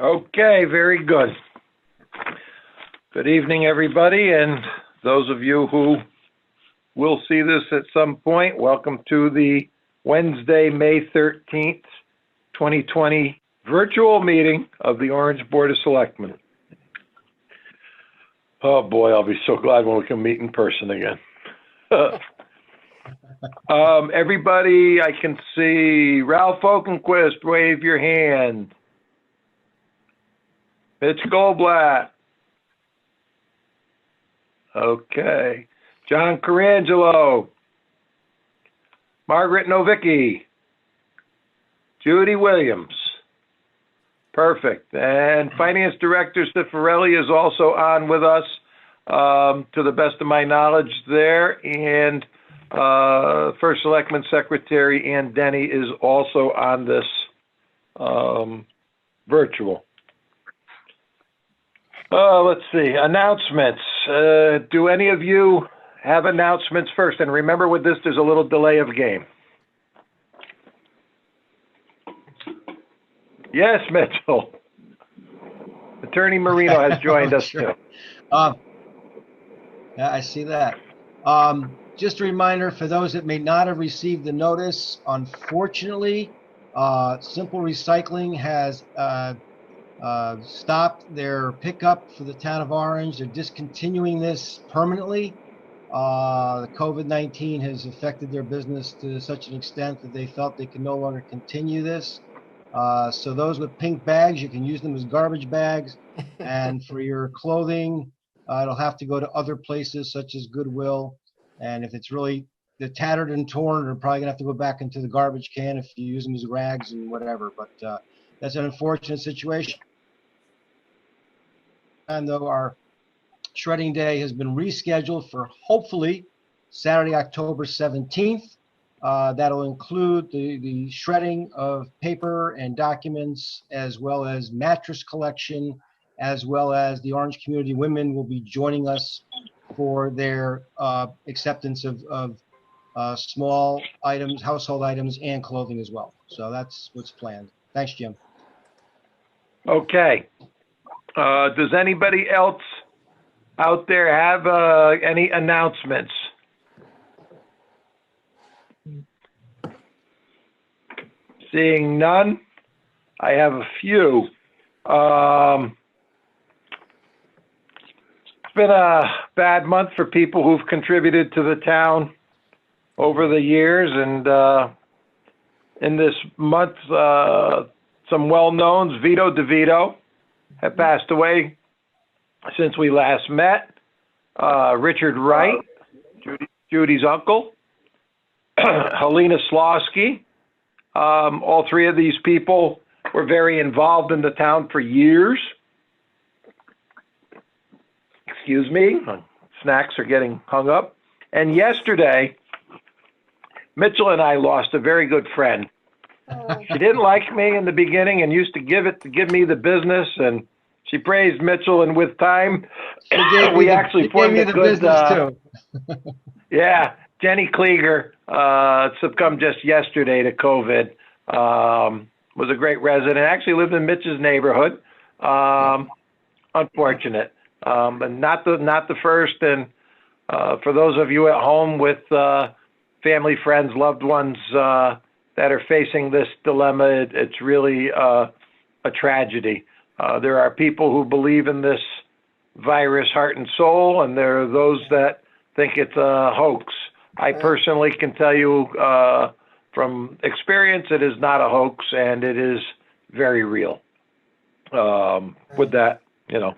Okay, very good. Good evening, everybody, and those of you who will see this at some point, welcome to the Wednesday, May 13th, 2020 virtual meeting of the Orange Board of Selectmen. Oh boy, I'll be so glad when we can meet in person again. Everybody, I can see Ralph Oakenquist, wave your hand. Mitch Goldblatt. Okay. John Carangelo. Margaret Novicki. Judy Williams. Perfect. And Finance Director Cifarelli is also on with us, to the best of my knowledge there. And First Selectman Secretary Ann Denny is also on this virtual. Let's see, announcements. Do any of you have announcements first? And remember with this, there's a little delay of game. Yes, Mitchell. Attorney Marino has joined us too. Yeah, I see that. Just a reminder for those that may not have received the notice, unfortunately, Simple Recycling has stopped their pickup for the town of Orange. They're discontinuing this permanently. The COVID-19 has affected their business to such an extent that they felt they can no longer continue this. So those with pink bags, you can use them as garbage bags. And for your clothing, it'll have to go to other places such as Goodwill. And if it's really they're tattered and torn, they're probably gonna have to go back into the garbage can if you use them as rags and whatever. But that's an unfortunate situation. And though our shredding day has been rescheduled for hopefully Saturday, October 17th. That'll include the shredding of paper and documents, as well as mattress collection, as well as the Orange Community Women will be joining us for their acceptance of small items, household items, and clothing as well. So that's what's planned. Thanks, Jim. Okay. Does anybody else out there have any announcements? Seeing none, I have a few. It's been a bad month for people who've contributed to the town over the years, and in this month, some well-knowns, Vito DeVito, have passed away since we last met. Richard Wright, Judy's uncle, Helena Slosky. All three of these people were very involved in the town for years. Excuse me, snacks are getting hung up. And yesterday, Mitchell and I lost a very good friend. She didn't like me in the beginning and used to give me the business, and she praised Mitchell, and with time, we actually formed a good, yeah, Jenny Klieger succumbed just yesterday to COVID. Was a great resident, actually lived in Mitch's neighborhood. Unfortunate, but not the first. And for those of you at home with family, friends, loved ones that are facing this dilemma, it's really a tragedy. There are people who believe in this virus heart and soul, and there are those that think it's a hoax. I personally can tell you from experience, it is not a hoax, and it is very real. With that, you know.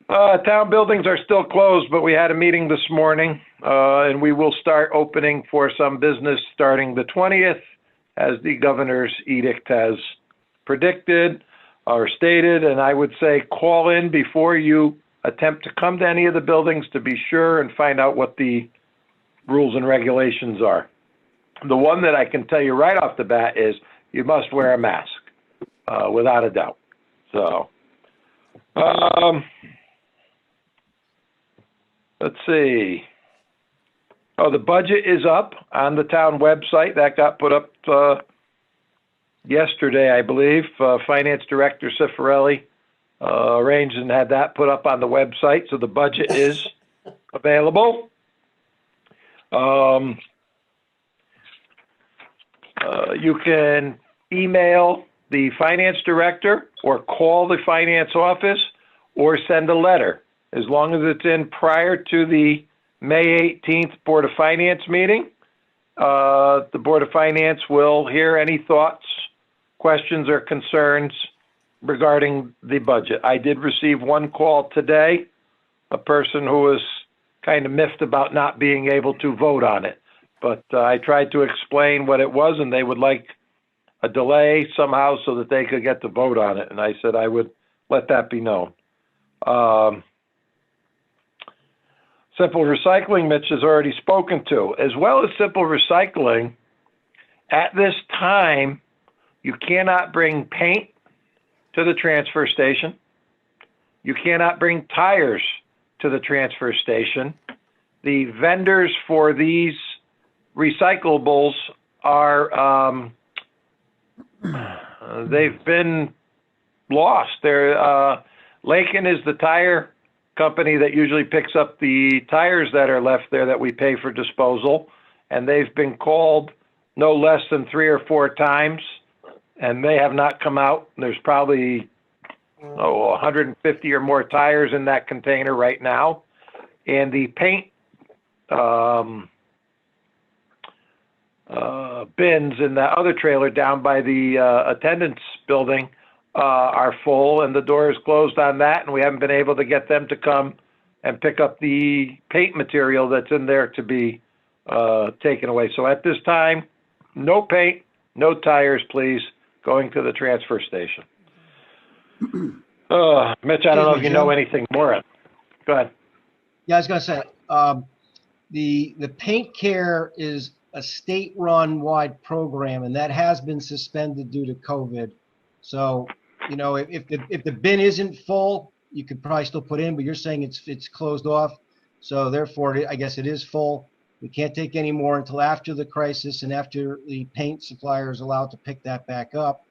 Town buildings are still closed, but we had a meeting this morning, and we will start opening for some business starting the 20th, as the governor's edict has predicted or stated. And I would say call in before you attempt to come to any of the buildings to be sure and find out what the rules and regulations are. The one that I can tell you right off the bat is you must wear a mask, without a doubt. So, let's see. Oh, the budget is up on the town website. That got put up yesterday, I believe. Finance Director Cifarelli arranged and had that put up on the website, so the budget is available. You can email the Finance Director or call the Finance Office or send a letter. As long as it's in prior to the May 18th Board of Finance meeting, the Board of Finance will hear any thoughts, questions, or concerns regarding the budget. I did receive one call today, a person who was kind of miffed about not being able to vote on it. But I tried to explain what it was, and they would like a delay somehow so that they could get to vote on it. And I said I would let that be known. Simple recycling, Mitch has already spoken to. As well as simple recycling, at this time, you cannot bring paint to the transfer station. You cannot bring tires to the transfer station. The vendors for these recyclables are, they've been lost. Lakin is the tire company that usually picks up the tires that are left there that we pay for disposal, and they've been called no less than 3 or 4 times, and they have not come out. There's probably 150 or more tires in that container right now, and the paint bins in the other trailer down by the attendance building are full, and the door is closed on that, and we haven't been able to get them to come and pick up the paint material that's in there to be taken away. So at this time, no paint, no tires, please, going to the transfer station. Mitch, I don't know if you know anything more. Go ahead. Yeah, I was going to say, the paint care is a state-run wide program, and that has been suspended due to COVID. So, you know, if the bin isn't full, you could probably still put in, but you're saying it's closed off. So therefore, I guess it is full. We can't take any more until after the crisis and after the paint supplier is allowed to pick that back up.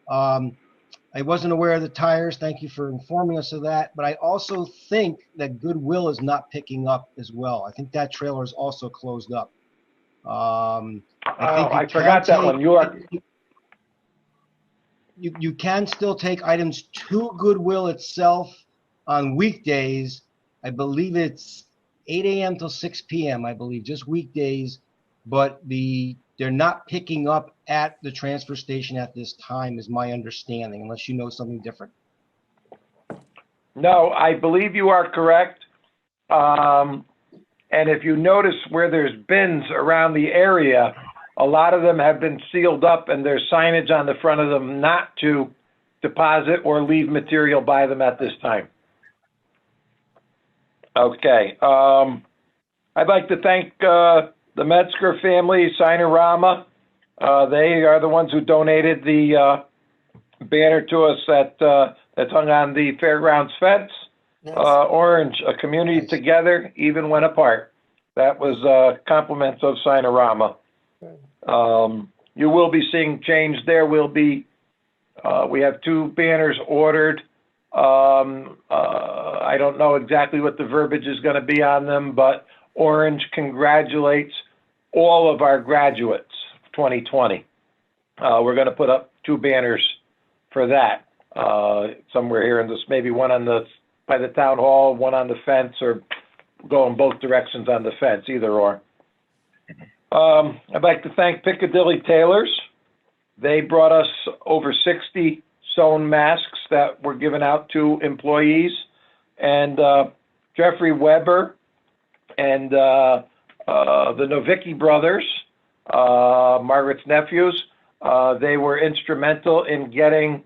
I wasn't aware of the tires. Thank you for informing us of that. But I also think that Goodwill is not picking up as well. I think that trailer is also closed up. I forgot that one. You can still take items to Goodwill itself on weekdays. I believe it's 8 a.m. till 6 p.m. I believe, just weekdays. But they're not picking up at the transfer station at this time, is my understanding, unless you know something different. No, I believe you are correct. And if you notice where there's bins around the area, a lot of them have been sealed up, and there's signage on the front of them not to deposit or leave material by them at this time. Okay. I'd like to thank the Metzger family, Signorama. They are the ones who donated the banner to us that's hung on the fairgrounds fence. Yes. Orange, a community together, even when apart. That was compliments of Signorama. You will be seeing change there. We have 2 banners ordered. I don't know exactly what the verbiage is going to be on them, but Orange congratulates all of our graduates of 2020. We're going to put up 2 banners for that somewhere here in this, maybe one by the town hall, one on the fence, or go in both directions on the fence, either or. I'd like to thank Piccadilly Tailors. They brought us over 60 sewn masks that were given out to employees. And Jeffrey Weber and the Novicki brothers, Margaret's nephews, they were instrumental in getting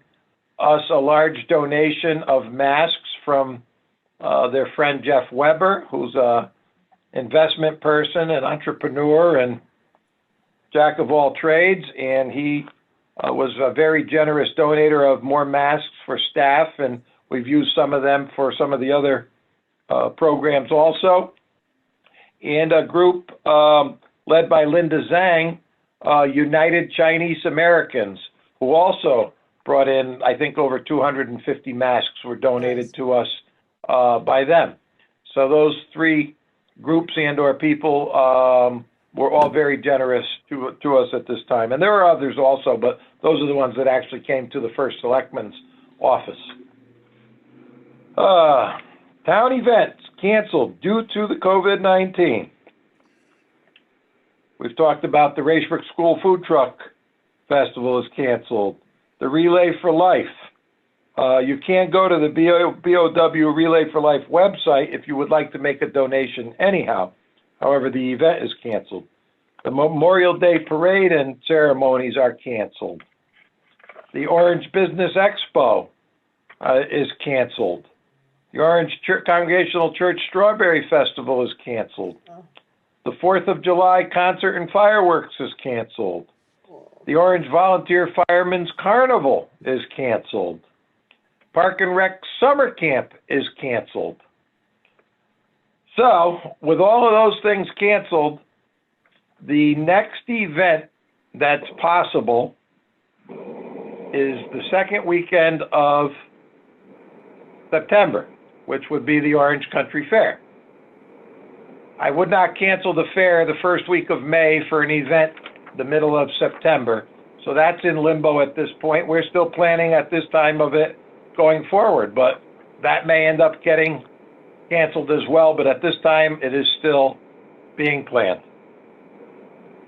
us a large donation of masks from their friend Jeff Weber, who's a investment person, an entrepreneur, and jack of all trades, and he was a very generous donator of more masks for staff, and we've used some of them for some of the other programs also. And a group led by Linda Zhang, United Chinese Americans. who also brought in, I think, over 250 masks were donated Nice. to us by them. So those three groups and/or people were all very generous to us at this time. And there are others also, but those are the ones that actually came to the first Selectmen's office. Town events canceled due to the COVID-19. We've talked about the Racebrook School Food Truck Festival is canceled. The Relay for Life. You can go to the BOW Relay for Life website if you would like to make a donation anyhow. However, the event is canceled. The Memorial Day Parade and ceremonies are canceled. The Orange Business Expo is canceled. The Orange Congregational Church Strawberry Festival is canceled. The 4th of July Concert and Fireworks is canceled. The Orange Volunteer Firemen's Carnival is canceled. Park and Rec Summer Camp is canceled. So, with all of those things canceled, the next event that's possible is the second weekend of September, which would be the Orange Country Fair. I would not cancel the fair the first week of May for an event the middle of September. So that's in limbo at this point. We're still planning at this time of it going forward, but that may end up getting canceled as well. But at this time, it is still being planned.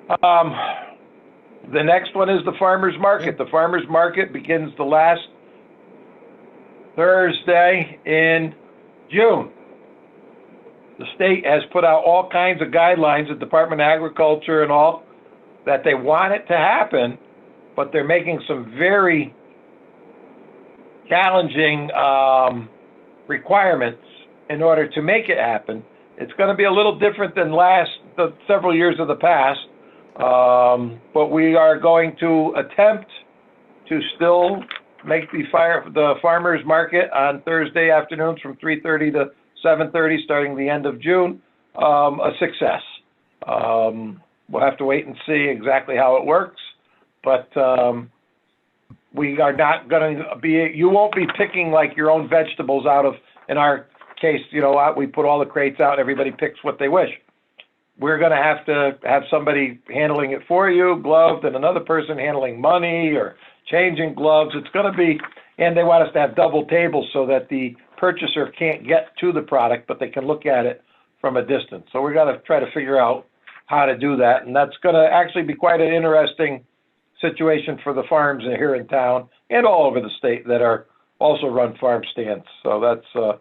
The next one is the Farmers Market. The Farmers Market begins the last Thursday in June. The state has put out all kinds of guidelines, the Department of Agriculture and all, that they want it to happen, but they're making some very challenging requirements in order to make it happen. It's going to be a little different than the several years of the past, but we are going to attempt to still make the farmers market on Thursday afternoons from 3:30 to 7:30, starting the end of June, a success. We'll have to wait and see exactly how it works, but we are not going to be, you won't be picking like your own vegetables out of, in our case, we put all the crates out, everybody picks what they wish. We're going to have somebody handling it for you, gloved, and another person handling money or changing gloves. It's going to be, and they want us to have double tables so that the purchaser can't get to the product, but they can look at it from a distance. So we're going to try to figure out how to do that, and that's going to actually be quite an interesting situation for the farms here in town and all over the state that are also run farm stands. So that's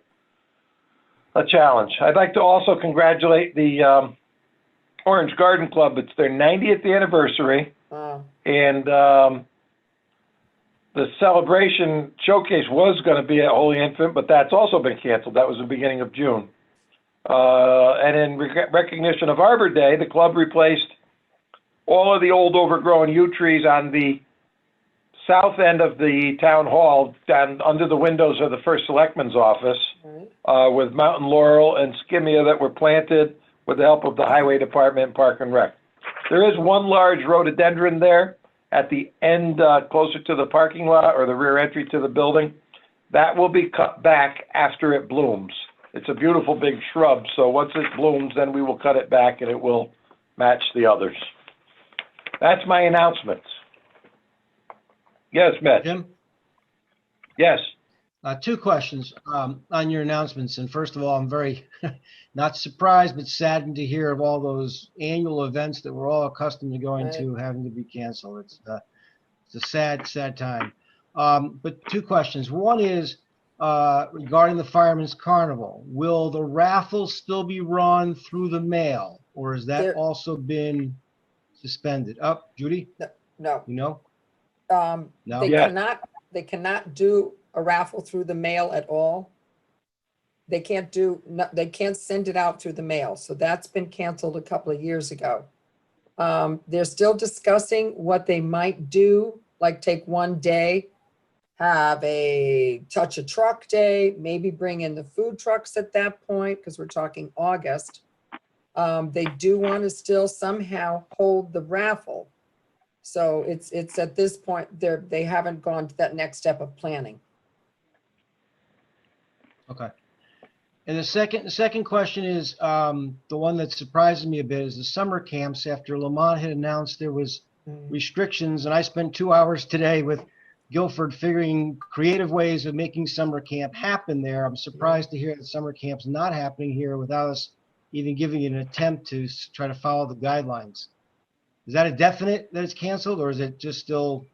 a challenge. I'd like to also congratulate the Orange Garden Club. It's their 90th anniversary. Wow. And the celebration showcase was going to be at Holy Infant, but that's also been canceled. That was the beginning of June. And in recognition of Arbor Day, the club replaced all of the old overgrown yew trees on the south end of the town hall, down under the windows of the first selectman's office, Right. with mountain laurel and skimia that were planted with the help of the highway department and Park and Rec. There is one large rhododendron there at the end, closer to the parking lot or the rear entry to the building. That will be cut back after it blooms. It's a beautiful big shrub, so once it blooms, then we will cut it back and it will match the others. That's my announcements. Yes, Mitch? Jim? Yes. Two questions on your announcements. And first of all, I'm very not surprised, but saddened to hear of all those annual events that we're all accustomed to going to having to be canceled. It's a sad, sad time. But two questions. One is regarding the Firemen's Carnival. Will the raffle still be run through the mail, or has that also been suspended? Judy? No. You know? No. They cannot do a raffle through the mail at all. They can't send it out through the mail. So that's been canceled a couple of years ago. They're still discussing what they might do, like take one day, have a touch a truck day, maybe bring in the food trucks at that point, because we're talking August. They do want to still somehow hold the raffle. So it's at this point, they haven't gone to that next step of planning. Okay. And the second question is, the one that surprises me a bit is the summer camps. After Lamont had announced there was restrictions, and I spent 2 hours today with Guilford figuring creative ways of making summer camp happen there. I'm surprised to hear that summer camp's not happening here without us even giving an attempt to try to follow the guidelines. Is that a definite that it's canceled, or is it just still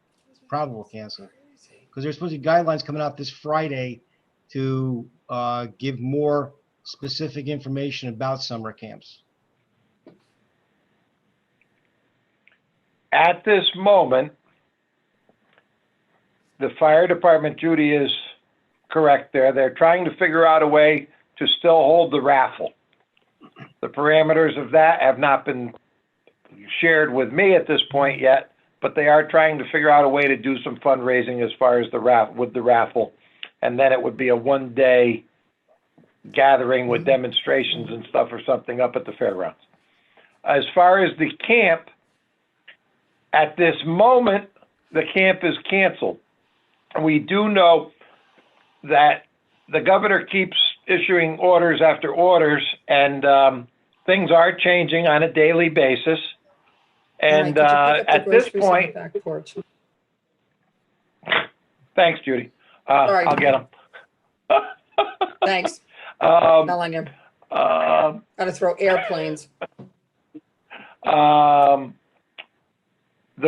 probable cancel? Because there's supposed to be guidelines coming out this Friday to give more specific information about summer camps. At this moment, the fire department, Judy, is correct there. They're trying to figure out a way to still hold the raffle. The parameters of that have not been shared with me at this point yet, but they are trying to figure out a way to do some fundraising as far as the raffle. And then it would be a one-day gathering with demonstrations and stuff or something up at the fairgrounds. As far as the camp, at this moment, the camp is canceled. We do know that the governor keeps issuing orders after orders, and things are changing on a daily basis. And at this point, thanks, Judy. I'll get them. Thanks. Telling him. Gotta throw airplanes. The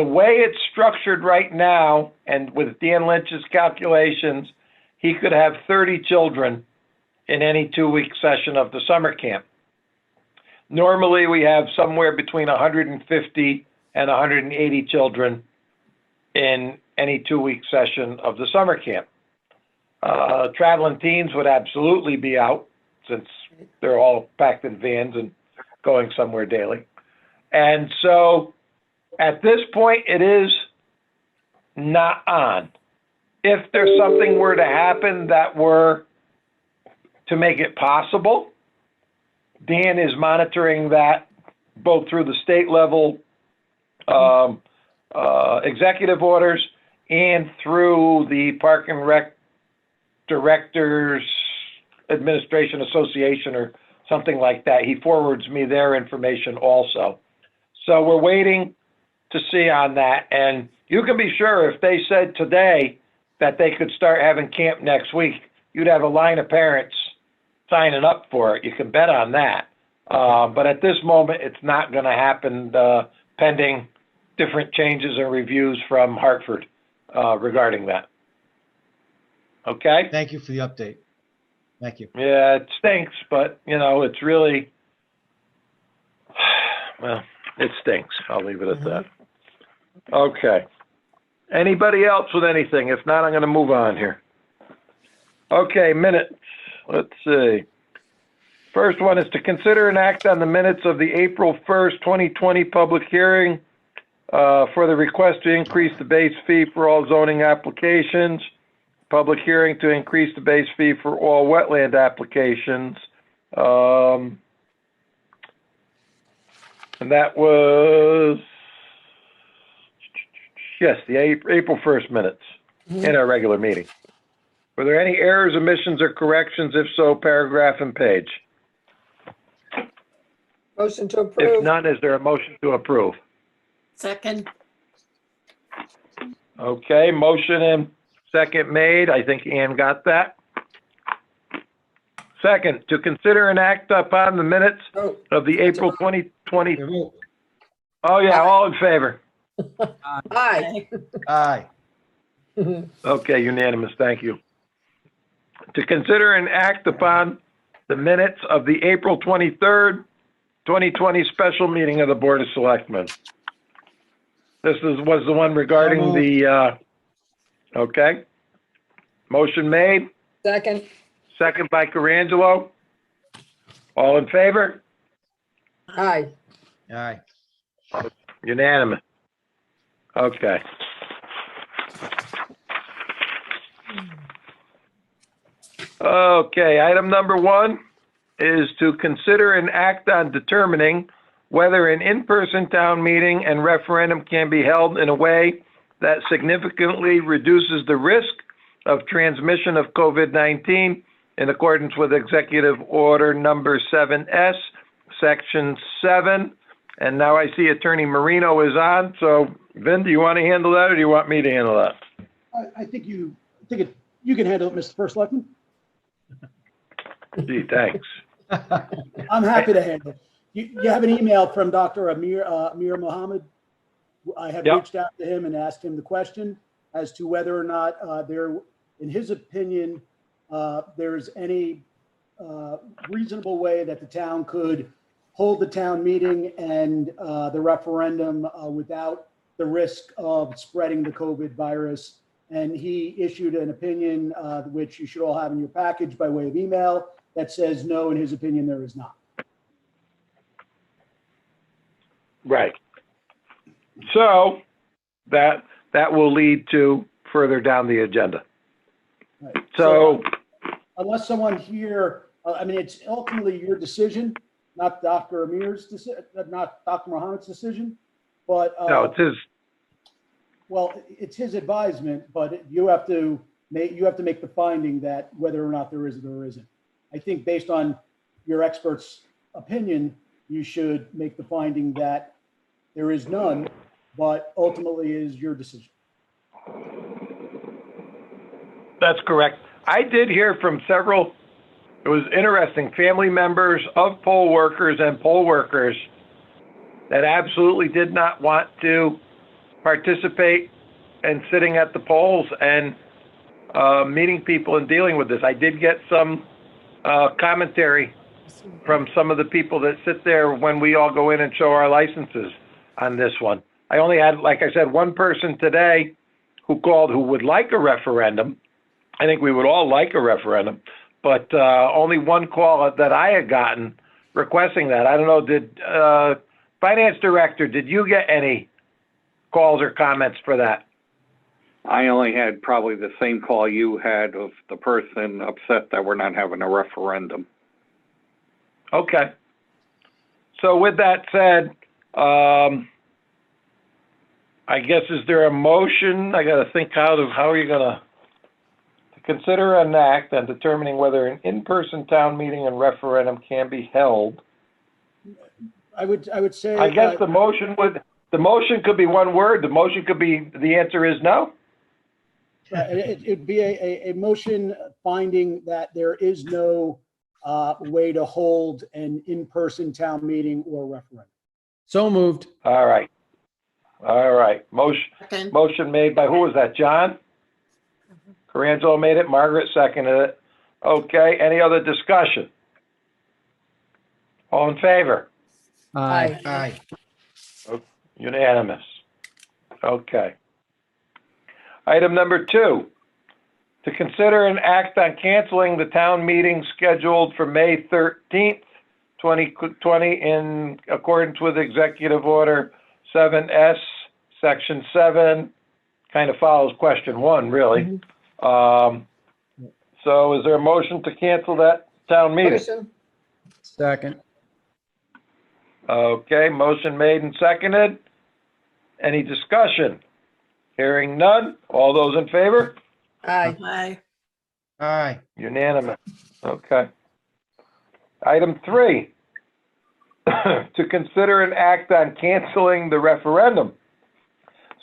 way it's structured right now, and with Dan Lynch's calculations, he could have 30 children in any 2-week session of the summer camp. Normally, we have somewhere between 150 and 180 children in any 2-week session of the summer camp. Traveling teens would absolutely be out, since they're all packed in vans and going somewhere daily. And so at this point, it is not on. If there's something were to happen that were to make it possible, Dan is monitoring that both through the state level executive orders and through the Park and Rec Directors Administration Association or something like that. He forwards me their information also. So we're waiting to see on that. And you can be sure if they said today that they could start having camp next week, you'd have a line of parents signing up for it. You can bet on that. But at this moment, it's not going to happen pending different changes or reviews from Hartford regarding that. Okay? Thank you for the update. Thank you. Yeah, it stinks, but, you know, it's really, well, it stinks. I'll leave it at that. Okay. Anybody else with anything? If not, I'm going to move on here. Okay, minutes. Let's see. First one is to consider an act on the minutes of the April 1st, 2020 public hearing for the request to increase the base fee for all zoning applications. Public hearing to increase the base fee for all wetland applications. And that was, yes, the April 1st minutes in our regular meeting. Were there any errors, omissions, or corrections? If so, paragraph and page. Motion to approve. If none, is there a motion to approve? Second. Okay, motion and second made. I think Ann got that. Second, to consider an act upon the minutes of the April 2020. Oh, yeah, all in favor. Aye. Aye. Okay, unanimous. Thank you. To consider an act upon the minutes of the April 23rd, 2020 special meeting of the Board of Selectmen. This was the one regarding the, okay. Motion made. Second. Second by Carangelo. All in favor? Aye. Aye. Unanimous. Okay. Okay, item number 1 is to consider an act on determining whether an in-person town meeting and referendum can be held in a way that significantly reduces the risk of transmission of COVID-19 in accordance with Executive Order Number 7S, Section 7. And now I see Attorney Marino is on. So, Vin, do you want to handle that, or do you want me to handle that? I think you can handle it, Mr. First Selectman. Gee, thanks. I'm happy to handle it. You have an email from Dr. Amir Mohammed. I have Yep. reached out to him and asked him the question as to whether or not there, in his opinion, there's any reasonable way that the town could hold the town meeting and the referendum without the risk of spreading the COVID virus. And he issued an opinion, which you should all have in your package by way of email, that says no, in his opinion, there is not. Right. So that will lead to further down the agenda. Right. So Unless someone here, I mean, it's ultimately your decision, not Dr. Amir's decision, not Dr. Mohammed's decision, but no, it's his. well, it's his advisement, but you have to make the finding that whether or not there is or isn't. I think based on your expert's opinion, you should make the finding that there is none, but ultimately is your decision. That's correct. I did hear from several, it was interesting, family members of poll workers and poll workers that absolutely did not want to participate in sitting at the polls and meeting people and dealing with this. I did get some commentary from some of the people that sit there when we all go in and show our licenses on this one. I only had, like I said, one person today who called who would like a referendum. I think we would all like a referendum, but only one call that I had gotten requesting that. I don't know, did Finance Director, did you get any calls or comments for that? I only had probably the same call you had of the person upset that we're not having a referendum. Okay. So with that said, I guess, is there a motion? I got to think how are you going to consider an act on determining whether an in-person town meeting and referendum can be held. I would say. I guess the motion could be one word. The motion could be, the answer is no. It'd be a motion finding that there is no way to hold an in-person town meeting or referendum. So moved. All right. Motion made by, who was that, John? Carangelo made it, Margaret seconded it. Okay, any other discussion? All in favor? Aye. Aye. Unanimous. Okay. Item number 2, to consider an act on canceling the town meeting scheduled for May 13th, 2020 in accordance with Executive Order 7S, Section 7, kind of follows question 1, really. So is there a motion to cancel that town meeting? Motion. Second. Okay, motion made and seconded. Any discussion? Hearing none. All those in favor? Aye. Aye. Aye. Unanimous. Okay. Item 3, to consider an act on canceling the referendum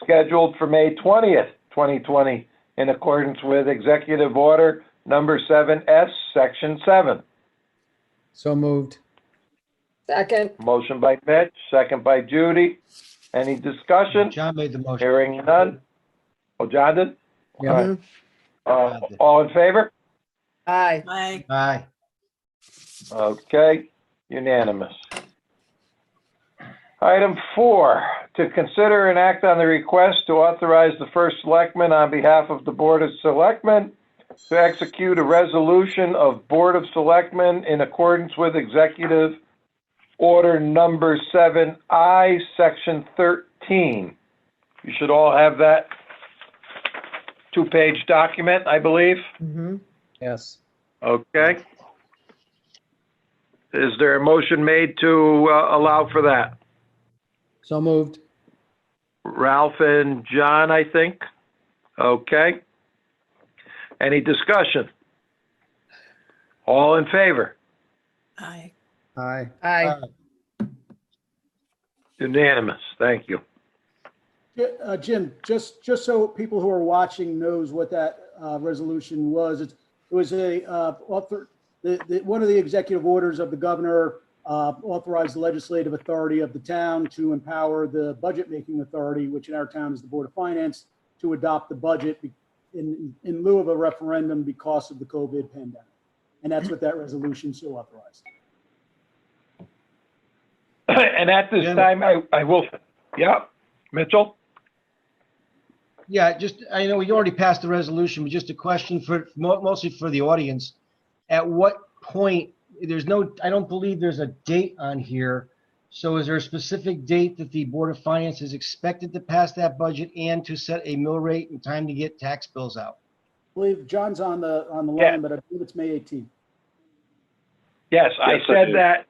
scheduled for May 20th, 2020 in accordance with Executive Order Number 7S, Section 7. So moved. Second. Motion by Mitch, second by Judy. Any discussion? John made the motion. Hearing none. Oh, John did? Yeah. All in favor? Aye. Aye. Aye. Okay, unanimous. Item 4, to consider an act on the request to authorize the first selectman on behalf of the Board of Selectmen to execute a resolution of Board of Selectmen in accordance with Executive Order Number 7I, Section 13. You should all have that 2-page document, I believe. Mm-hmm. Yes. Okay. Is there a motion made to allow for that? So moved. Ralph and John, I think. Okay. Any discussion? All in favor? Aye. Aye. Aye. Unanimous. Thank you. Jim, just so people who are watching knows what that resolution was, it was one of the executive orders of the governor authorized the legislative authority of the town to empower the budget-making authority, which in our town is the Board of Finance, to adopt the budget in lieu of a referendum because of the COVID pandemic. And that's what that resolution so authorized. And at this time, I will, yeah, Mitchell? Yeah, just, I know we already passed the resolution, but just a question for, mostly for the audience. At what point, I don't believe there's a date on here. So is there a specific date that the Board of Finance is expected to pass that budget and to set a mill rate and time to get tax bills out? I believe John's on the line, Yeah. but I believe it's May 18th. Yes, I Yes, I said do. that.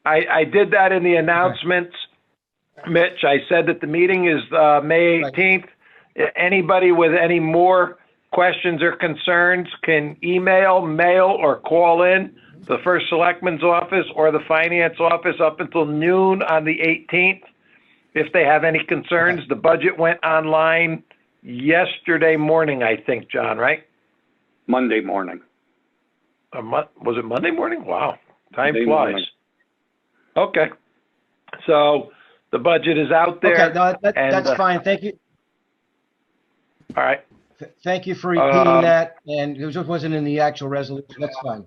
I did that in the announcements, Mitch. I said that the meeting is May 18th. Anybody with any more questions or concerns can email, mail, or call in the first selectman's office or the finance office up until noon on the 18th. If they have any concerns, the budget went online yesterday morning, I think, John, right? Monday morning. Was it Monday morning? Wow, time Monday flies. morning. Okay, so the budget is out there. Okay, no, that's and, fine. Thank you. All right. Thank you for repeating that. And it just wasn't in the actual resolution. That's fine.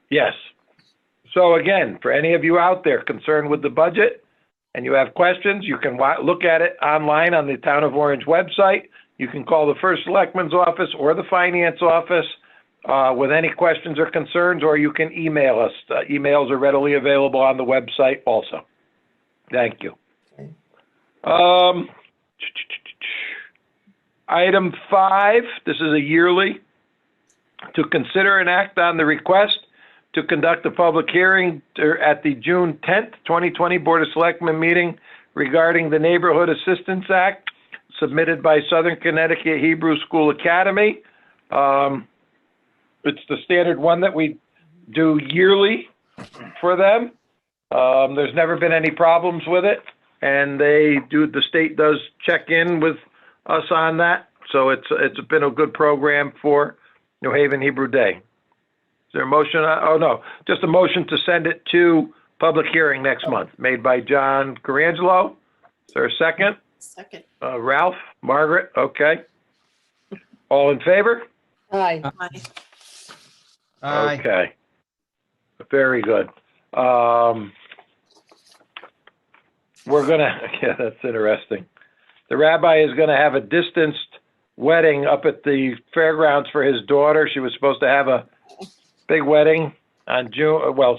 Yes. So again, for any of you out there concerned with the budget and you have questions, you can look at it online on the Town of Orange website. You can call the first selectman's office or the finance office with any questions or concerns, or you can email us. Emails are readily available on the website also. Thank you. Okay. Item 5, this is a yearly, to consider and act on the request to conduct a public hearing at the June 10th, 2020 Board of Selectmen meeting regarding the Neighborhood Assistance Act submitted by Southern Connecticut Hebrew School Academy. It's the standard one that we do yearly for them. There's never been any problems with it, and the state does check in with us on that. So it's been a good program for New Haven Hebrew Day. Is there a motion? Oh, no, just a motion to send it to public hearing next month, made by John Carangelo. Is there a second? Second. Ralph, Margaret, okay. All in favor? Aye. Aye. Aye. Okay. Very good. We're gonna, yeah, that's interesting. The rabbi is gonna have a distanced wedding up at the fairgrounds for his daughter. She was supposed to have a big wedding on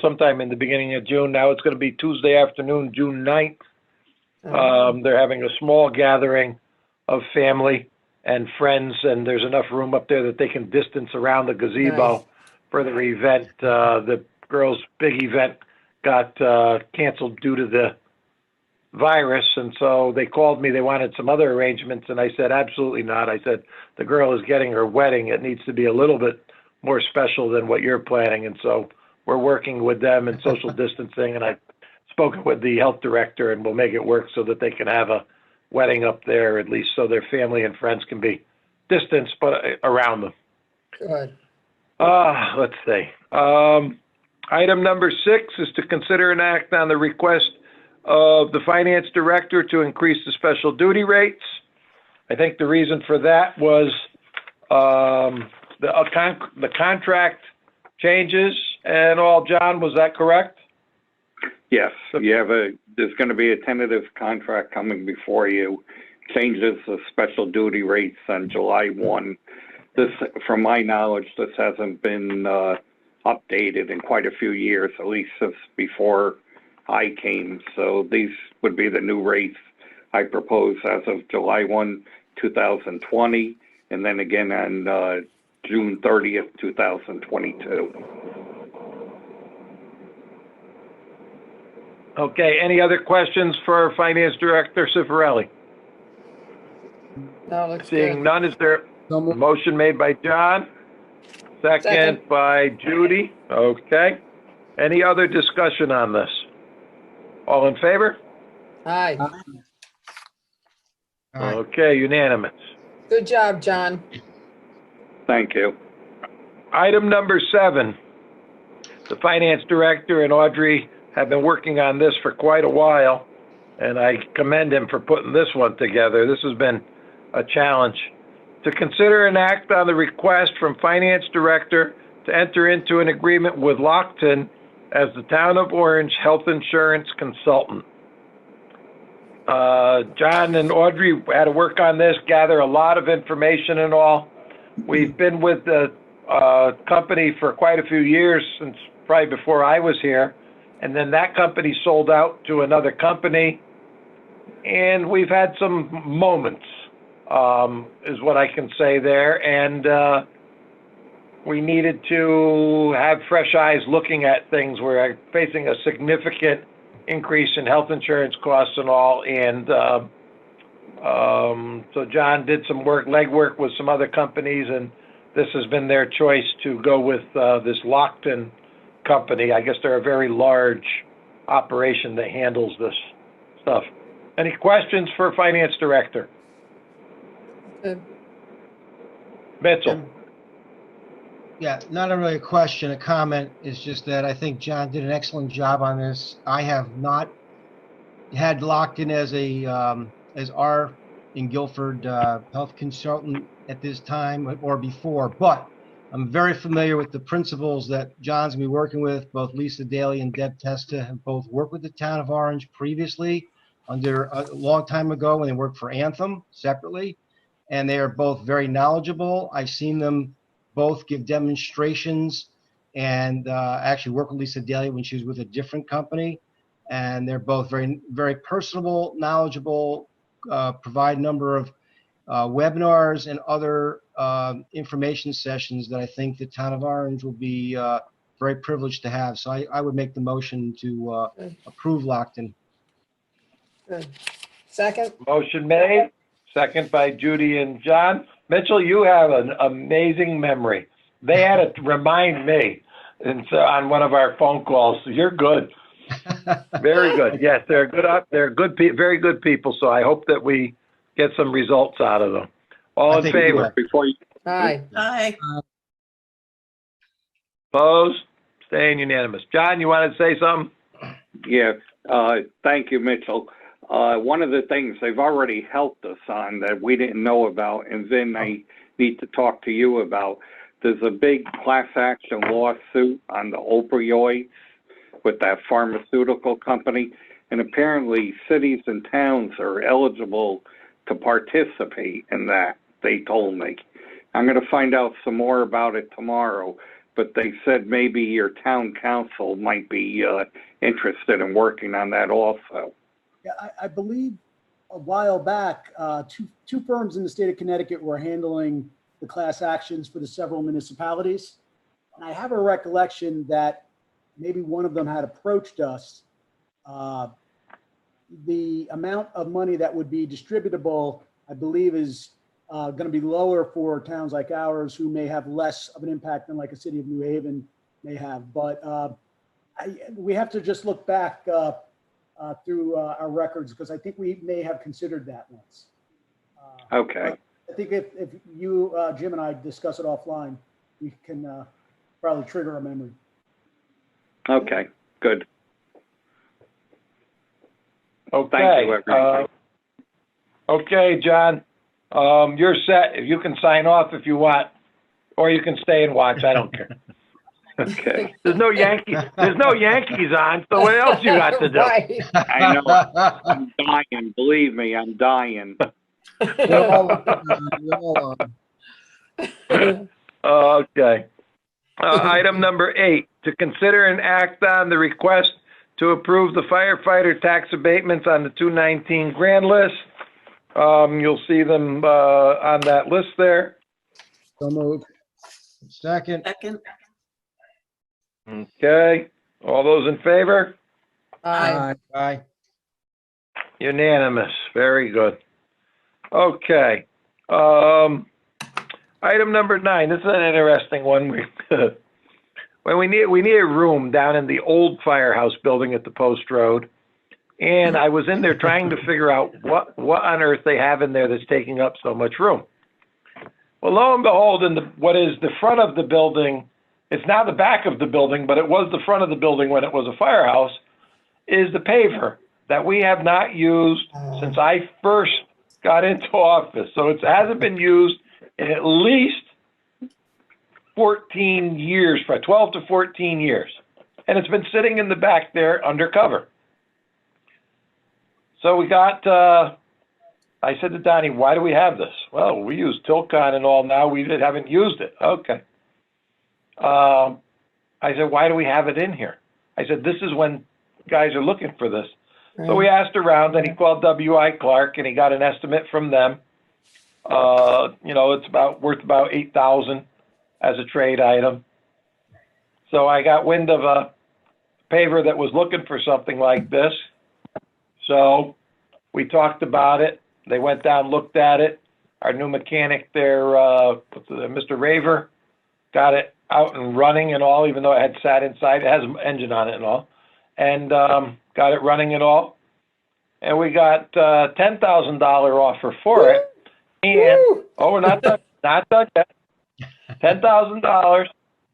sometime in the beginning of June. Now it's gonna be Tuesday afternoon, June 9th. They're having a small gathering of family and friends, and there's enough room up there that they can distance around the gazebo. Nice. For their event. The girls' big event got canceled due to the virus, and so they called me. They wanted some other arrangements, and I said, absolutely not. I said, the girl is getting her wedding. It needs to be a little bit more special than what you're planning, and so we're working with them in social distancing, and I've spoken with the health director, and we'll make it work so that they can have a wedding up there, at least so their family and friends can be distanced, but around them. Good. Let's see. Item number 6 is to consider an act on the request of the finance director to increase the special duty rates. I think the reason for that was the contract changes and all. John, was that correct? Yes, there's going to be a tentative contract coming before you. Changes the special duty rates on July 1. This, from my knowledge, this hasn't been updated in quite a few years, at least since before I came. So these would be the new rates I propose as of July 1, 2020, and then again on June 30th, 2022. Okay, any other questions for Finance Director Cifarelli? No, looks Seeing good. none, is there So a moved. motion made by John? Second Second. by Judy. Okay. Any other discussion on this? All in favor? Aye. All right. Okay, unanimous. Good job, John. Thank you. Item number 7. The Finance Director and Audrey have been working on this for quite a while, and I commend him for putting this one together. This has been a challenge. To consider and act on the request from Finance Director to enter into an agreement with Lockton as the Town of Orange Health Insurance Consultant. John and Audrey had to work on this, gather a lot of information and all. We've been with the company for quite a few years, since probably before I was here, and then that company sold out to another company, and we've had some moments, is what I can say there, and we needed to have fresh eyes looking at things. We're facing a significant increase in health insurance costs and all, and so John did some legwork with some other companies, and this has been their choice to go with this Lockton company. I guess they're a very large operation that handles this stuff. Any questions for Finance Director? Good. Mitchell? Yeah, not really a question, a comment. It's just that I think John did an excellent job on this. I have not had Lockton as our in Guilford health consultant at this time or before, but I'm very familiar with the principles that John's gonna be working with. Both Lisa Daly and Deb Testa have both worked with the Town of Orange previously under a long time ago when they worked for Anthem separately, and they are both very knowledgeable. I've seen them both give demonstrations and actually work with Lisa Daly when she was with a different company. And they're both very, very personable, knowledgeable, provide a number of webinars and other information sessions that I think the Town of Orange will be very privileged to have. So I would make the motion to approve Lockton. Good. Second? Motion made, second by Judy and John. Mitchell, you have an amazing memory. They had to remind me and so on one of our phone calls. You're good. Very good. Yes, they're good, very good people. So I hope that we get some results out of them. All in favor? Before you, Aye. Aye. Opposed? Staying unanimous. John, you want to say something? yeah, thank you, Mitchell. One of the things they've already helped us on that we didn't know about, and then I need to talk to you about, there's a big class action lawsuit on the opioids with that pharmaceutical company, and apparently cities and towns are eligible to participate in that, they told me. I'm going to find out some more about it tomorrow, but they said maybe your town council might be interested in working on that also. Yeah, I believe a while back, two firms in the state of Connecticut were handling the class actions for the several municipalities. And I have a recollection that maybe one of them had approached us. The amount of money that would be distributable, I believe, is going to be lower for towns like ours who may have less of an impact than like a city of New Haven may have. But we have to just look back through our records, because I think we may have considered that once. Okay. I think if you, Jim, and I discuss it offline, we can probably trigger a memory. Okay, good. Okay. Thank you, everybody. Okay, John. You're set. You can sign off if you want, or you can stay and watch. I don't care. Okay. There's no Yankees on, so what else you got to do? Right. I know. I'm dying. Believe me, I'm dying. Okay. Item number 8, to consider and act on the request to approve the firefighter tax abatements on the 219 grand list. You'll see them on that list there. So moved. Second. Second. Okay. All those in favor? Aye. Aye. Unanimous. Very good. Okay. Item number 9. This is an interesting one. When we need a room down in the old firehouse building at the Post Road, and I was in there trying to figure out what on earth they have in there that's taking up so much room. Well, lo and behold, in what is the front of the building, it's now the back of the building, but it was the front of the building when it was a firehouse, is the paver that we have not used since I first got into office. So it hasn't been used in at least 14 years, for 12 to 14 years. And it's been sitting in the back there under cover. So we got, I said to Donnie, why do we have this? Well, we use Tilcon and all now. We haven't used it. Okay. I said, why do we have it in here? I said, this is when guys are looking for this. So we asked around, and he called W.I. Clark, and he got an estimate from them. It's worth about $8,000 as a trade item. So I got wind of a paver that was looking for something like this. So we talked about it. They went down, looked at it. Our new mechanic there, Mr. Raver, got it out and running and all, even though it had sat inside. It has an engine on it and all. And got it running and all. And we got $10,000 offer for it. And, we're not done yet. $10,000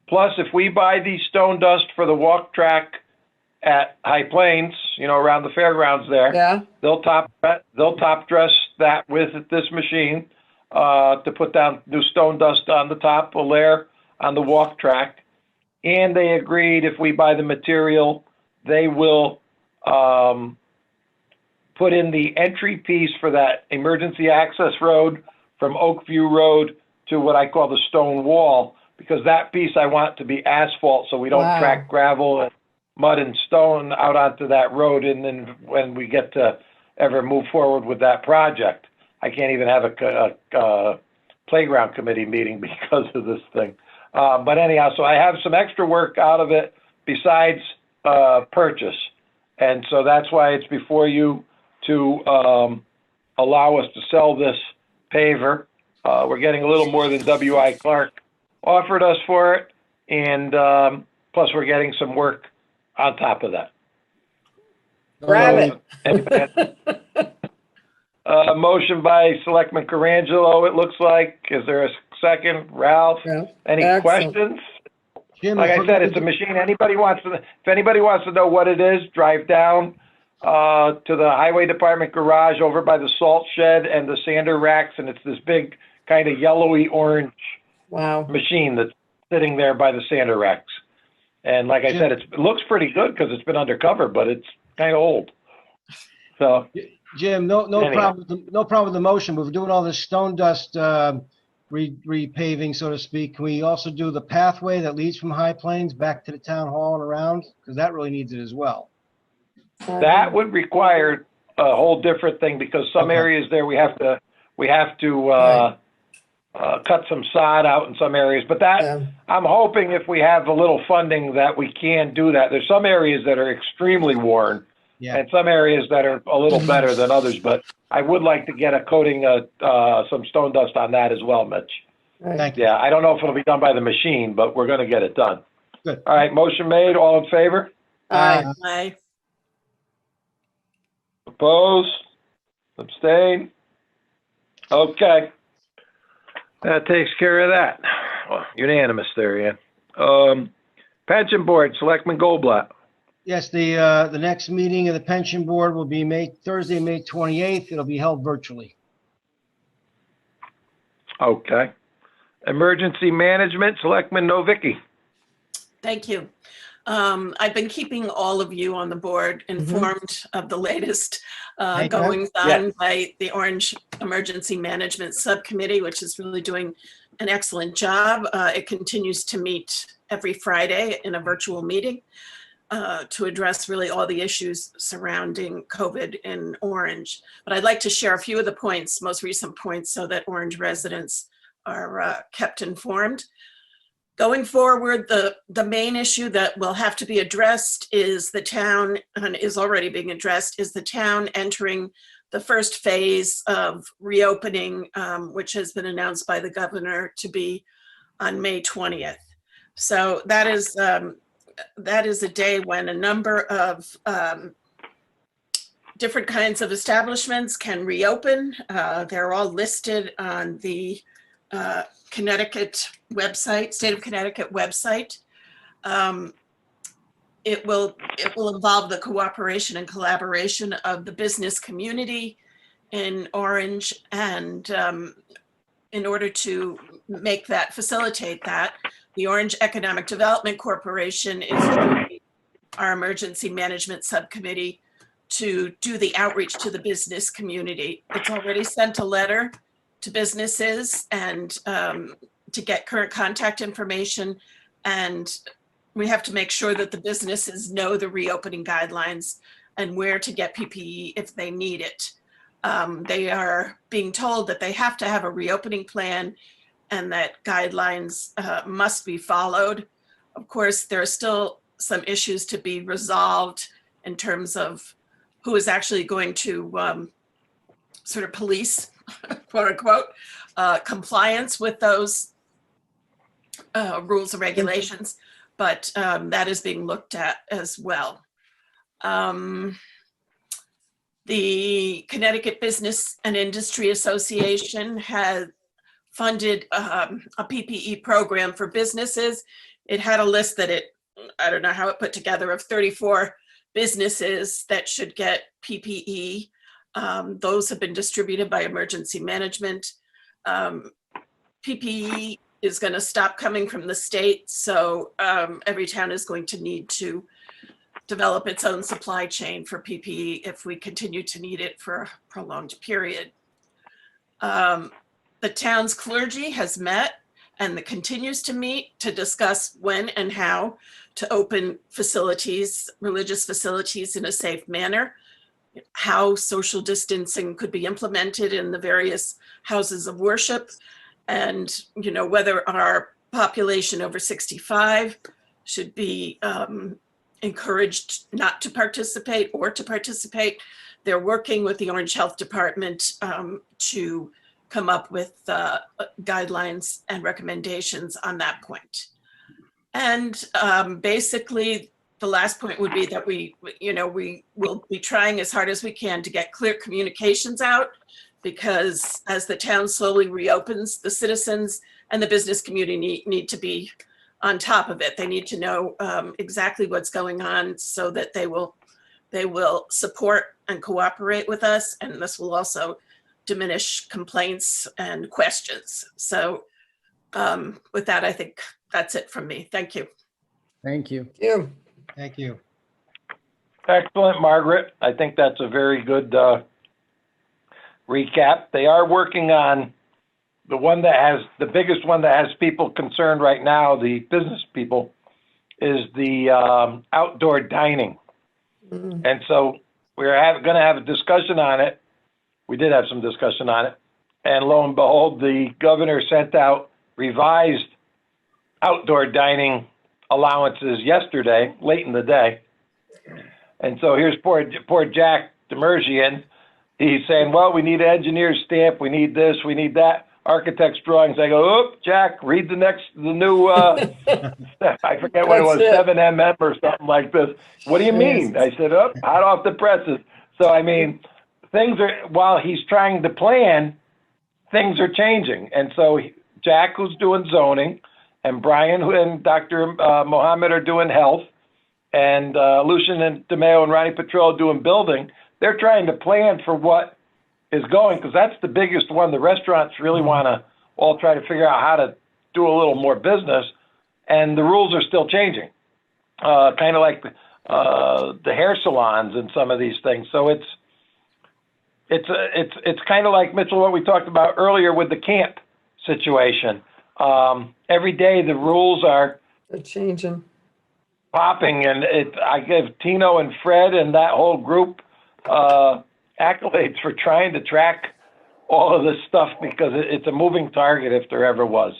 plus if we buy the stone dust for the walk track at High Plains, around the fairgrounds there. Yeah. They'll top dress that with this machine to put down new stone dust on the top layer on the walk track. And they agreed if we buy the material, they will put in the entry piece for that emergency access road from Oakview Road to what I call the stone wall, because that piece I want to be asphalt so we don't track gravel and mud and stone out onto that road. And then when we get to ever move forward with that project, I can't even have a playground committee meeting because of this thing. But anyhow, so I have some extra work out of it besides purchase. And so that's why it's before you to allow us to sell this paver. We're getting a little more than W.I. Clark offered us for it. And plus we're getting some work on top of that. Grab it. Motion by Selectman Carangelo, it looks like. Is there a second? Ralph? Yeah. Any Excellent. questions? Jim, Like I said, it's a machine. If anybody wants to know what it is, drive down to the highway department garage over by the salt shed and the sander racks, and it's this big kind of yellowy orange Wow. machine that's sitting there by the sander racks. And like I said, it looks pretty good because it's been undercover, but it's kind of old. So Jim, no anyhow. problem with the motion, but we're doing all this stone dust repaving, so to speak. Can we also do the pathway that leads from High Plains back to the town hall and around? Because that really needs it as well. That would require a whole different thing because some areas there we have to cut some sod out in some areas. But that I'm hoping if we have a little funding that we can do that. There's some areas that are extremely worn. Yeah. And some areas that are a little better than others, but I would like to get a coating of some stone dust on that as well, Mitch. Thank you. Yeah, I don't know if it'll be done by the machine, but we're going to get it done. Good. All right, motion made. All in favor? Aye. Aye. Opposed? Abstain? Okay. That takes care of that. Well, unanimous there, Ian. Pension Board, Selectman Goldblatt. Yes, the next meeting of the pension board will be Thursday, May 28th. It'll be held virtually. Okay. Emergency Management, Selectman Novicki. Thank you. I've been keeping all of you on the board informed of the latest goings on by the Orange Emergency Management Subcommittee, which is really doing an excellent job. It continues to meet every Friday in a virtual meeting to address really all the issues surrounding COVID in Orange. But I'd like to share a few of the most recent points, so that Orange residents are kept informed. Going forward, the main issue that will have to be addressed is the town, and is already being addressed, is the town entering the first phase of reopening, which has been announced by the governor to be on May 20th. So that is a day when a number of different kinds of establishments can reopen. They're all listed on the Connecticut website, State of Connecticut website. It will involve the cooperation and collaboration of the business community in Orange, and in order to facilitate that, the Orange Economic Development Corporation is joining our emergency management subcommittee to do the outreach to the business community. It's already sent a letter to businesses and to get current contact information, and we have to make sure that the businesses know the reopening guidelines and where to get PPE if they need it. They are being told that they have to have a reopening plan and that guidelines must be followed. Of course, there are still some issues to be resolved in terms of who is actually going to sort of police, quote unquote, compliance with those rules and regulations, but that is being looked at as well. The Connecticut Business and Industry Association has funded a PPE program for businesses. It had a list that I don't know how it put together, of 34 businesses that should get PPE. Those have been distributed by emergency management. PPE is going to stop coming from the state, so every town is going to need to develop its own supply chain for PPE if we continue to need it for a prolonged period. The town's clergy has met and continues to meet to discuss when and how to open facilities, religious facilities, in a safe manner, how social distancing could be implemented in the various houses of worship, and whether our population over 65 should be encouraged not to participate or to participate. They're working with the Orange Health Department to come up with guidelines and recommendations on that point. And basically, the last point would be that we will be trying as hard as we can to get clear communications out, because as the town slowly reopens, the citizens and the business community need to be on top of it. They need to know exactly what's going on so that they will support and cooperate with us, and this will also diminish complaints and questions. So with that, I think that's it from me. Thank you. Thank you. Thank you. Excellent, Margaret. I think that's a very good recap. They are working on the biggest one that has people concerned right now, the business people, is the outdoor dining. Mm. And so we're going to have a discussion on it. We did have some discussion on it. And lo and behold, the governor sent out revised outdoor dining allowances yesterday, late in the day. And so here's poor Jack Demergian. He's saying, well, we need an engineer's stamp. We need this. We need that. Architect's drawings. I go, oh, Jack, read the new, I forget what it was, 7mm or something like this. What do you mean? I said, oh, hot off the presses. So, I mean, while he's trying to plan, things are changing. And so Jack, who's doing zoning, and Brian and Dr. Mohammed are doing health, and Lucian and DeMeo and Ronnie Petrol doing building. They're trying to plan for what is going, because that's the biggest one. The restaurants really want to all try to figure out how to do a little more business, and the rules are still changing, kind of like the hair salons and some of these things. So it's kind of like, Mitchell, what we talked about earlier with the camp situation. Every day the rules are changing, popping, and I give Tino and Fred and that whole group accolades for trying to track all of this stuff, because it's a moving target if there ever was.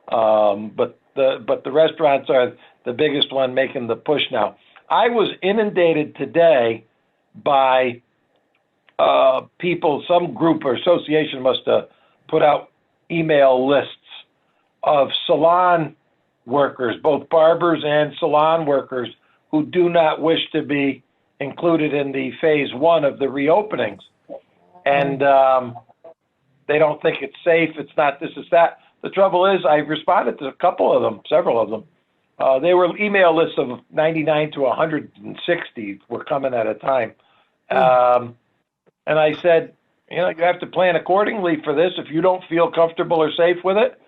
But but the restaurants are the biggest one making the push now. I was inundated today by people, some group or association must have put out email lists of salon workers, both barbers and salon workers, who do not wish to be included in the phase one of the reopenings. And they don't think it's safe. It's not this, it's that. The trouble is, I responded to a couple of them, several of them. They were email lists of 99 to 160 were coming at a time. And I said, you know, you have to plan accordingly for this. If you don't feel comfortable or safe with it,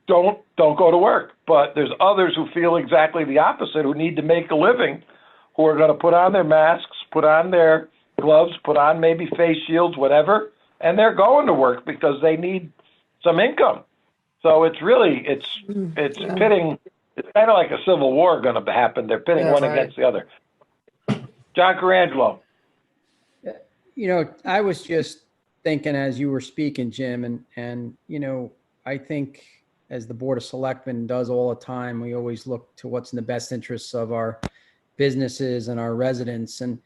don't go to work. But there's others who feel exactly the opposite, who need to make a living, who are going to put on their masks, put on their gloves, put on maybe face shields, whatever, and they're going to work because they need some income. So it's really, it's pitting, it's kind of like a civil war going to happen. They're pitting one against the other. John Carangelo. You know, I was just thinking as you were speaking, Jim, and you know, I think as the Board of Selectmen does all the time, we always look to what's in the best interests of our businesses and our residents. And,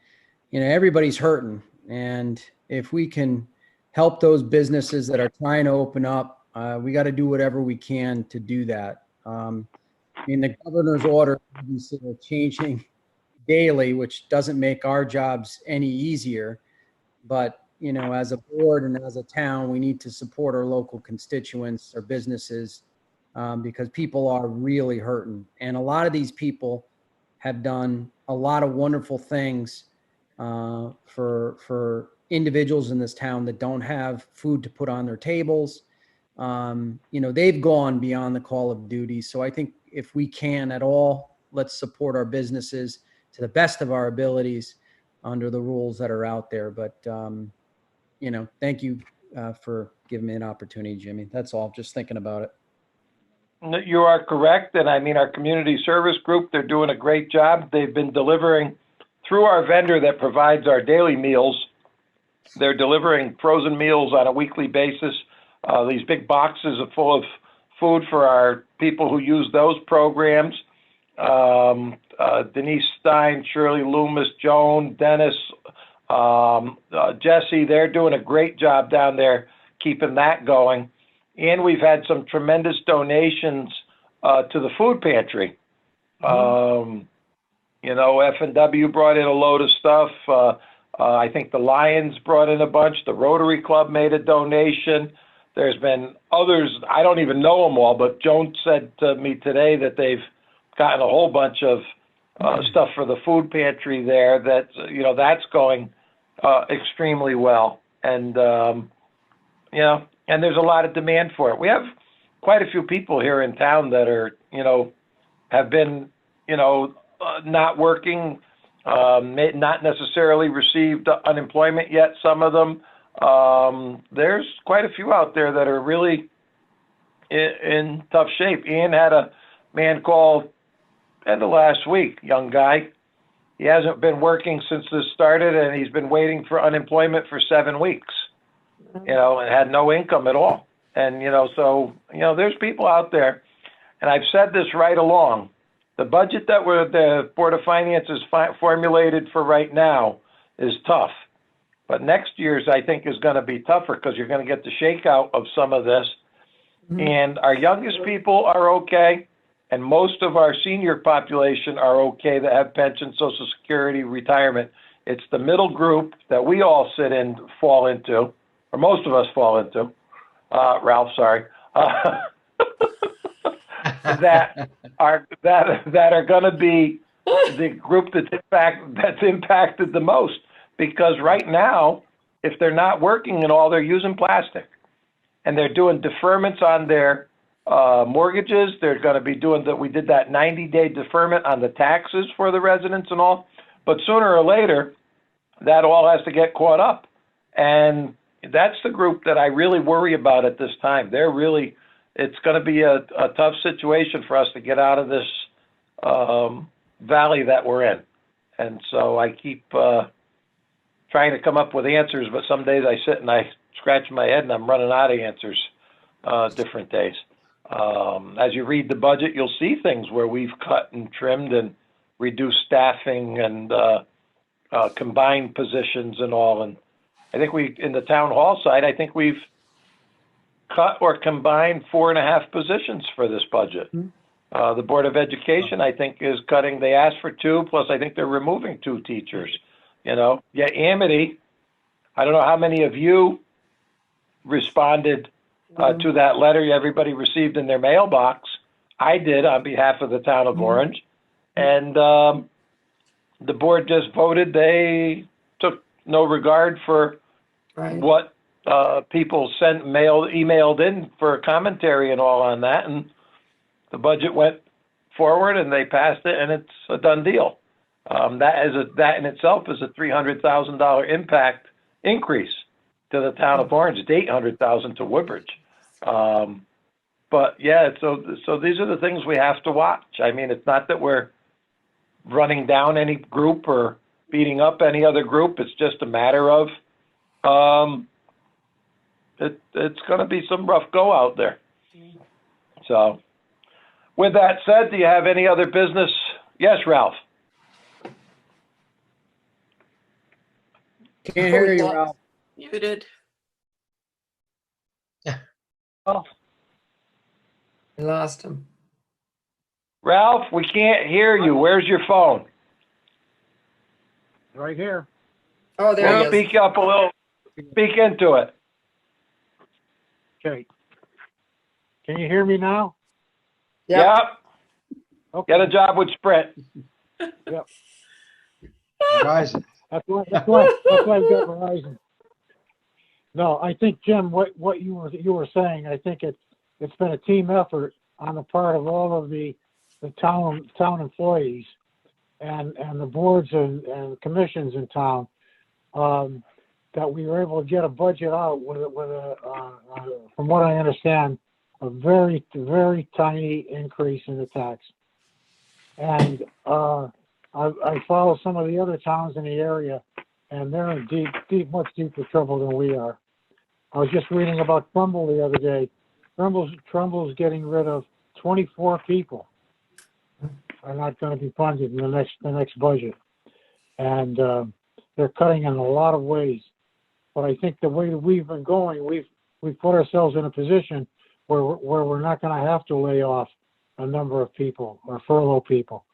you know, everybody's hurting. And if we can help those businesses that are trying to open up, we got to do whatever we can to do that. I mean, the governor's order is changing daily, which doesn't make our jobs any easier. But, you know, as a board and as a town, we need to support our local constituents, our businesses, because people are really hurting. And a lot of these people have done a lot of wonderful things for individuals in this town that don't have food to put on their tables. You know, they've gone beyond the call of duty. So I think if we can at all, let's support our businesses to the best of our abilities under the rules that are out there. But, you know, thank you for giving me an opportunity, Jimmy. That's all. Just thinking about it. You are correct. And I mean, our community service group, they're doing a great job. They've been delivering through our vendor that provides our daily meals. They're delivering frozen meals on a weekly basis. These big boxes are full of food for our people who use those programs. Denise Stein, Shirley Loomis, Joan, Dennis, Jesse, they're doing a great job down there keeping that going. And we've had some tremendous donations to the food pantry. You know, F&W brought in a load of stuff. I think the Lions brought in a bunch. The Rotary Club made a donation. There's been others, I don't even know them all, but Joan said to me today that they've gotten a whole bunch of stuff for the food pantry there that, you know, that's going extremely well. And, you know, and there's a lot of demand for it. We have quite a few people here in town that are, you know, have been, you know, not working, not necessarily received unemployment yet, some of them. There's quite a few out there that are really in tough shape. Ian had a man call end of last week, young guy. He hasn't been working since this started, and he's been waiting for unemployment for 7 weeks, you know, and had no income at all. And, you know, so, you know, there's people out there, and I've said this right along. The budget that the Board of Finance is formulated for right now is tough. But next year's, I think, is going to be tougher because you're going to get the shakeout of some of this. And our youngest people are okay. And most of our senior population are okay that have pension, Social Security, retirement. It's the middle group that we all fall into, or most of us fall into. Ralph, sorry. that are going to be the group that's impacted the most. Because right now, if they're not working and all, they're using plastic. And they're doing deferments on their mortgages. They're going to be doing that. We did that 90-day deferment on the taxes for the residents and all. But sooner or later, that all has to get caught up. And that's the group that I really worry about at this time. It's going to be a tough situation for us to get out of this valley that we're in. And so I keep trying to come up with answers, but some days I sit and I scratch my head and I'm running out of answers different days. As you read the budget, you'll see things where we've cut and trimmed and reduced staffing and combined positions and all. And I think in the town hall side, I think we've cut or combined 4.5 positions for this budget. The Board of Education, I think, is cutting. They asked for 2, plus I think they're removing 2 teachers. Yeah, Amity, I don't know how many of you responded to that letter everybody received in their mailbox. I did on behalf of the town of Orange. And the board just voted. They took no regard for what people emailed in for a commentary and all on that. And the budget went forward and they passed it, and it's a done deal. That in itself is a $300,000 impact increase to the town of Orange. It's $800,000 to Woodbridge. But yeah, so these are the things we have to watch. I mean, it's not that we're running down any group or beating up any other group. It's just a matter of it's going to be some rough go out there. So with that said, do you have any other business? Yes, Ralph. Can't hear you, Ralph. Muted. Oh, I lost him. Ralph, we can't hear you. Where's your phone? Right here. Oh, there he is. Speak up a little. Speak into it. Okay. Can you hear me now? Yep. Okay. Get a job with Sprint. Yep. Verizon. That's why I've got Verizon. No, I think, Jim, what you were saying, I think it's been a team effort on the part of all of the town employees and the boards and commissions in town, that we were able to get a budget out with a from what I understand, a very, very tiny increase in the tax. And I follow some of the other towns in the area, and they're in much deeper trouble than we are. I was just reading about Trumbull the other day. Trumbull's getting rid of 24 people are not going to be funded in the next budget, and they're cutting in a lot of ways. But I think the way that we've been going, we've put ourselves in a position where we're not going to have to lay off a number of people or furlough people.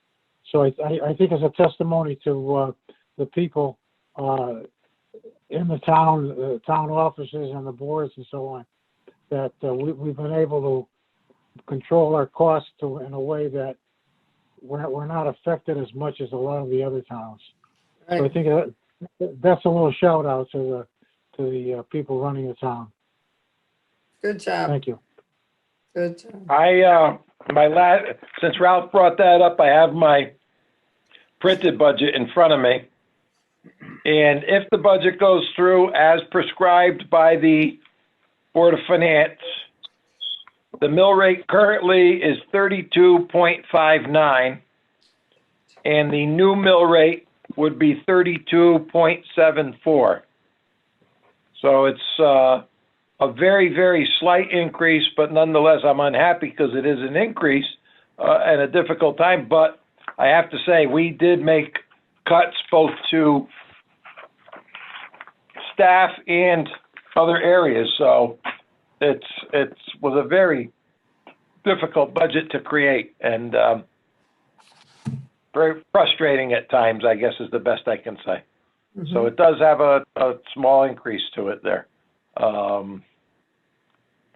So I think it's a testimony to the people in the town offices and the boards and so on, that we've been able to control our costs in a way that we're not affected as much as a lot of the other towns. Right. So I think that's a little shout out to the people running the town. Good job. Thank you. Good job. Since Ralph brought that up, I have my printed budget in front of me. And if the budget goes through as prescribed by the Board of Finance, the mill rate currently is 32.59, and the new mill rate would be 32.74. So it's a very, very slight increase, but nonetheless, I'm unhappy because it is an increase at a difficult time. But I have to say, we did make cuts both to staff and other areas. So it was a very difficult budget to create, and very frustrating at times, I guess is the best I can say. Mm-hmm. So it does have a small increase to it there. But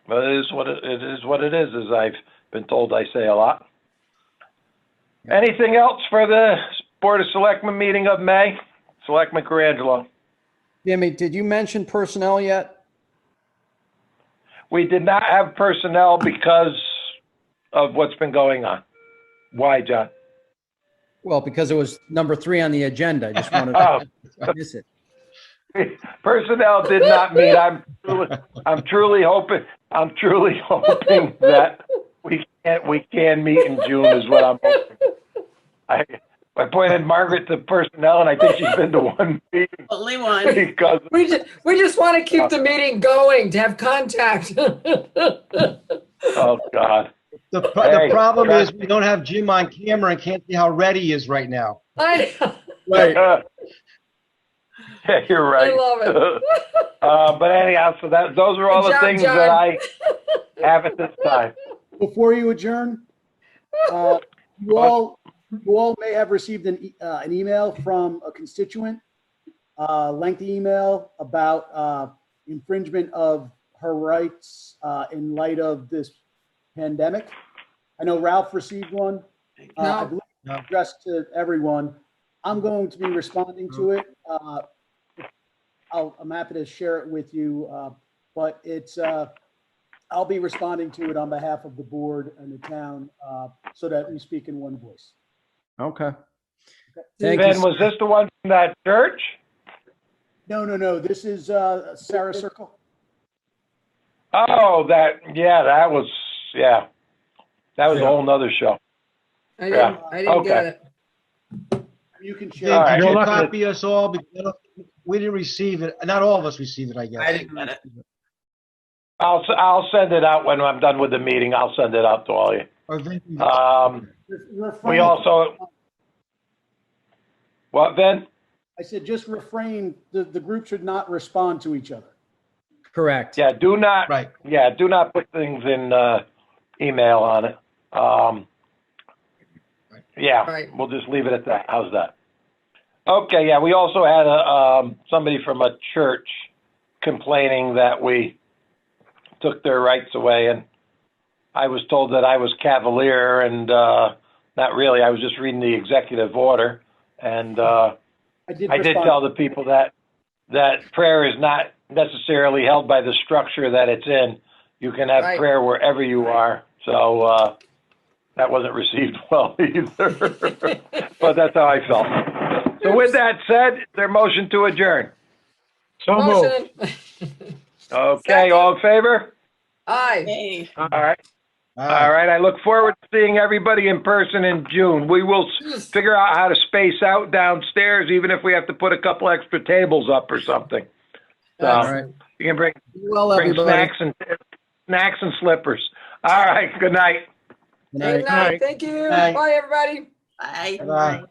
it is what it is, as I've been told I say a lot. Anything else for the Board of Selectmen meeting of May? Selectman Carangelo. Jimmy, did you mention personnel yet? We did not have personnel because of what's been going on. Why, John? Well, because it was number 3 on the agenda. I just wanted to miss it. Personnel did not meet. I'm truly hoping that we can meet in June is what I'm hoping. I appointed Margaret to personnel, and I think she's been to one meeting. Only one. We just want to keep the meeting going, to have contact. Oh, God. The Hey, problem that- is we don't have Jim on camera and can't see how ready he is right now. I Right. Yeah, you're right. love it. But anyhow, so those are all Good the job, things John. that I have at this time. Before you adjourn, you all may have received an email from a constituent, lengthy email about infringement of her rights in light of this pandemic. I know Ralph received one. I believe it's addressed to everyone. I'm going to be responding to it. I'm happy to share it with you, but I'll be responding to it on behalf of the board and the town so that we speak in one voice. Okay. Thank Ben, you. was this the one from that church? No. This is Sarah Circle. Oh, that was a whole nother show. I didn't get it. You can Vin, share. All right. could you You're lucky. copy us all? Because we didn't receive it. Not all of us received it, I guess. I didn't get it. I'll send it out when I'm done with the meeting. I'll send it out to all you. Or Vin, We also, what, Ben? I said, just refrain. The group should not respond to each other. Correct. Yeah, do not. right. Yeah, do not put things in email on it. Yeah, Right. we'll just leave it at that. How's that? Okay, yeah, we also had somebody from a church complaining that we took their rights away, and I was told that I was cavalier, and not really. I was just reading the executive order, and I did respond. tell the people that prayer is not necessarily held by the structure that it's in. You can have Right. prayer wherever you are. So that wasn't received well either. But that's how I felt. So with that said, their motion to adjourn. So moved. Motion. Okay, Second. all in favor? Aye. Hey, All right. All right. I look forward to seeing everybody in person in June. We will figure out how to space out downstairs, even if we have to put a couple extra tables up or something. So All right. you can bring Well, everybody. snacks and slippers. All right. Good night. Good Good night. night. Thank you. Night. Bye, everybody. bye. Bye.